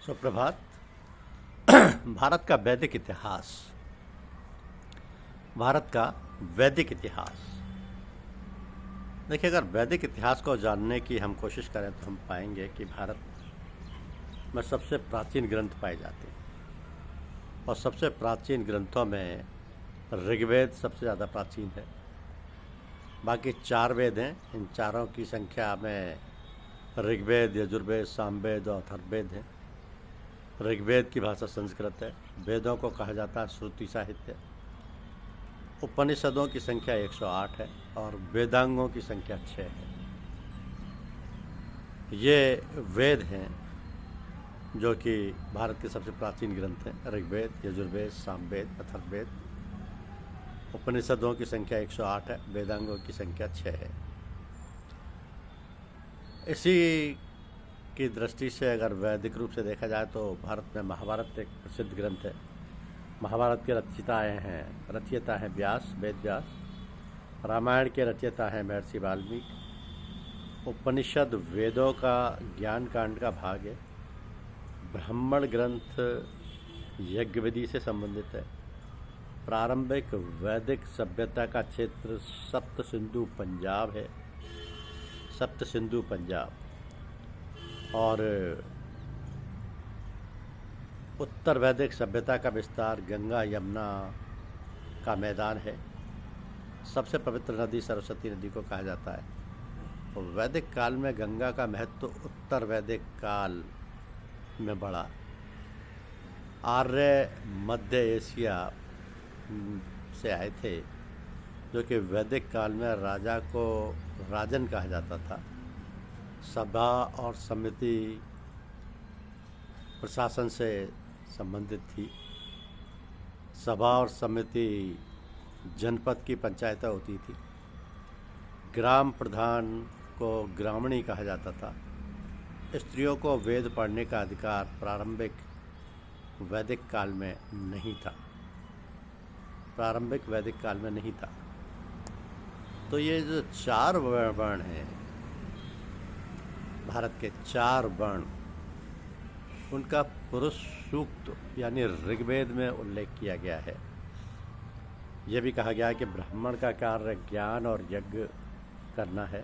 सुप्रभात। भारत का वैदिक इतिहास। भारत का वैदिक इतिहास। देखिए, अगर वैदिक इतिहास को जानने की हम कोशिश करें तो हम पाएंगे कि भारत में सबसे प्राचीन ग्रंथ पाए जाते हैं और सबसे प्राचीन ग्रंथों में ऋग्वेद सबसे ज़्यादा प्राचीन है। बाकी 4 वेद हैं। इन चारों की संख्या में ऋग्वेद, यजुर्वेद, सामवेद और अथर्ववेद हैं। ऋग्वेद की भाषा संस्कृत है। वेदों को कहा जाता है श्रुति साहित्य। उपनिषदों की संख्या 108 है और वेदांगों की संख्या 6 है। ये वेद हैं जो कि भारत के सबसे प्राचीन ग्रंथ हैं। ऋग्वेद, यजुर्वेद, सामवेद, अथर्ववेद। उपनिषदों की संख्या 108 है, वेदांगों की संख्या 6 है। इसी की दृष्टि से अगर वैदिक रूप से देखा जाए तो भारत में महाभारत एक प्रसिद्ध ग्रंथ है। महाभारत के रचयिता हैं व्यास, वेद व्यास। रामायण के रचयिता हैं महर्षि वाल्मीकि। उपनिषद वेदों का ज्ञान कांड का भाग है। ब्राह्मण ग्रंथ यज्ञ विधि से संबंधित है। प्रारंभिक वैदिक सभ्यता का क्षेत्र सप्त सिंधु पंजाब है। सप्त सिंधु पंजाब और उत्तर वैदिक सभ्यता का विस्तार गंगा यमुना का मैदान है। सबसे पवित्र नदी सरस्वती नदी को कहा जाता है। और वैदिक काल में गंगा का महत्व उत्तर वैदिक काल में बढ़ा। आर्य मध्य एशिया से आए थे, जो कि वैदिक काल में राजा को राजन कहा जाता था। सभा और समिति प्रशासन से संबंधित थी। सभा और समिति जनपद की पंचायत होती थी। ग्राम प्रधान को ग्रामणी कहा जाता था। स्त्रियों को वेद पढ़ने का अधिकार प्रारंभिक वैदिक काल में नहीं था। प्रारंभिक वैदिक काल में नहीं था। तो ये जो 4 वर्ण हैं, भारत के 4 वर्ण, उनका पुरुष सूक्त यानी ऋग्वेद में उल्लेख किया गया है। यह भी कहा गया है कि ब्राह्मण का कार्य ज्ञान और यज्ञ करना है।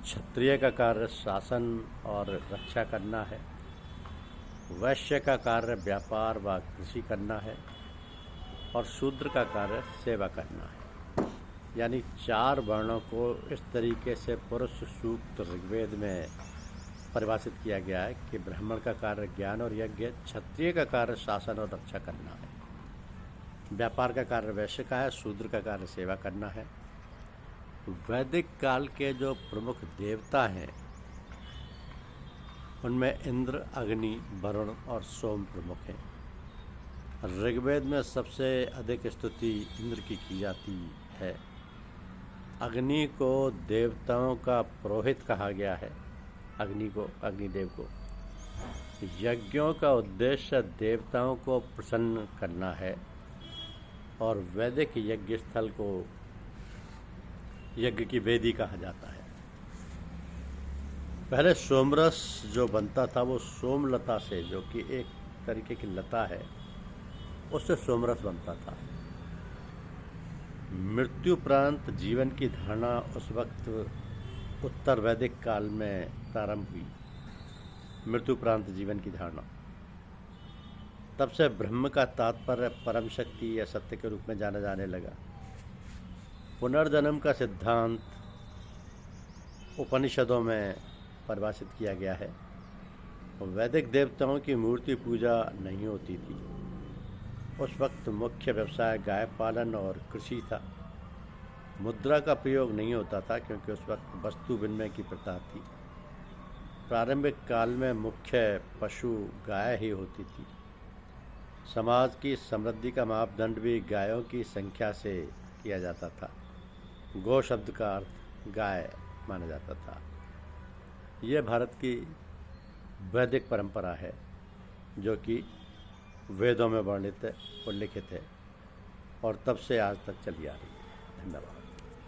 क्षत्रिय का कार्य शासन और रक्षा करना है। वैश्य का कार्य व्यापार व कृषि करना है और शूद्र का कार्य सेवा करना है। यानी 4 वर्णों को इस तरीके से पुरुष सूक्त ऋग्वेद में परिभाषित किया गया है कि ब्राह्मण का कार्य ज्ञान और यज्ञ, क्षत्रिय का कार्य शासन और रक्षा करना है, व्यापार का कार्य वैश्य का है, शूद्र का कार्य सेवा करना है। वैदिक काल के जो प्रमुख देवता हैं उनमें इंद्र, अग्नि, वरुण और सोम प्रमुख हैं। ऋग्वेद में सबसे अधिक स्तुति इंद्र की जाती है। अग्नि को देवताओं का पुरोहित कहा गया है। अग्निदेव को यज्ञों का उद्देश्य देवताओं को प्रसन्न करना है और वैदिक यज्ञ स्थल को यज्ञ की वेदी कहा जाता है। पहले सोमरस जो बनता था वो सोमलता से, जो कि एक तरीके की लता है, उससे सोमरस बनता था। मृत्युपरांत जीवन की धारणा उस वक्त उत्तर वैदिक काल में प्रारंभ हुई। मृत्युपरांत जीवन की धारणा। तब से ब्रह्म का तात्पर्य परम शक्ति या सत्य के रूप में जाना जाने लगा। पुनर्जन्म का सिद्धांत उपनिषदों में परिभाषित किया गया है। वैदिक देवताओं की मूर्ति पूजा नहीं होती थी। उस वक्त मुख्य व्यवसाय गाय पालन और कृषि था। मुद्रा का प्रयोग नहीं होता था क्योंकि उस वक्त वस्तु विनिमय की प्रथा थी। प्रारंभिक काल में मुख्य पशु गाय ही होती थी। समाज की समृद्धि का मापदंड भी गायों की संख्या से किया जाता था। गौ शब्द का अर्थ गाय माना जाता था। यह भारत की वैदिक परंपरा है जो कि वेदों में वर्णित उल्लिखित है और तब से आज तक चली आ रही है। धन्यवाद।